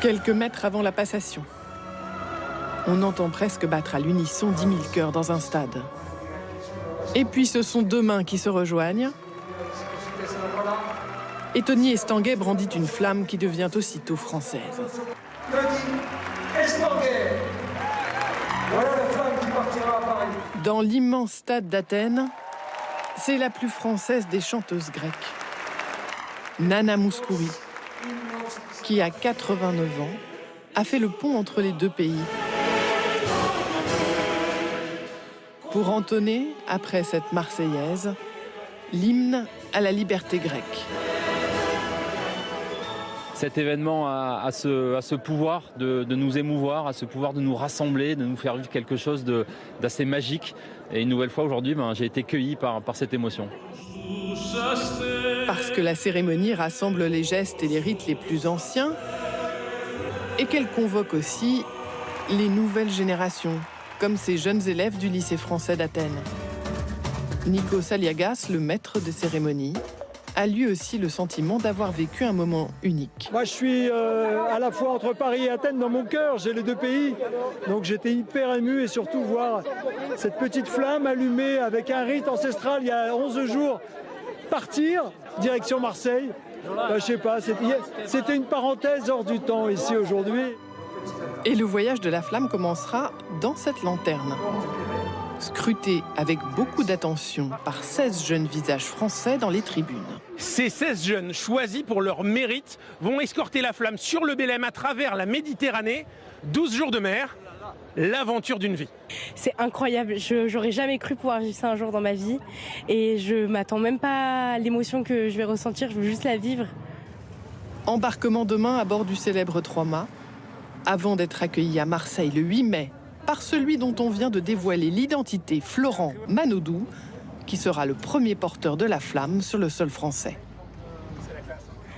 Quelques mètres avant la passation, on entend presque battre à l'unisson 10 000 cœurs dans un stade. Et puis ce sont deux mains qui se rejoignent. Et Tony Estanguet brandit une flamme qui devient aussitôt française. Tony Estanguet. Voilà la flamme qui partira à Paris. Dans l'immense stade d'Athènes, c'est la plus française des chanteuses grecques, Nana Mouskouri, qui à 89 ans a fait le pont entre les deux pays. Pour entonner, après cette Marseillaise, l'hymne à la liberté grecque. Cet événement a ce pouvoir de nous émouvoir, a ce pouvoir de nous rassembler, de nous faire vivre quelque chose d'assez magique. Et une nouvelle fois aujourd'hui, j'ai été cueilli par cette émotion. Parce que la cérémonie rassemble les gestes et les rites les plus anciens et qu'elle convoque aussi les nouvelles générations, comme ces jeunes élèves du lycée français d'Athènes. Nikos Aliagas, le maître de cérémonie, a lui aussi le sentiment d'avoir vécu un moment unique. Moi, je suis à la fois entre Paris et Athènes dans mon cœur. J'ai les deux pays. Donc j'étais hyper ému et surtout voir cette petite flamme allumée avec un rite ancestral il y a 11 jours partir direction Marseille. Je sais pas, c'était une parenthèse hors du temps ici aujourd'hui. Et le voyage de la flamme commencera dans cette lanterne. Scruté avec beaucoup d'attention par 16 jeunes visages français dans les tribunes. Ces 16 jeunes choisis pour leur mérite vont escorter la flamme sur le Bélem à travers la Méditerranée. 12 jours de mer, l'aventure d'une vie. C'est incroyable, j'aurais jamais cru pouvoir vivre ça un jour dans ma vie. Et je m'attends même pas à l'émotion que je vais ressentir, je veux juste la vivre. Embarquement demain à bord du célèbre Trois-Mâts, avant d'être accueilli à Marseille le 8 mai, par celui dont on vient de dévoiler l'identité, Florent Manodou, qui sera le premier porteur de la flamme sur le sol français.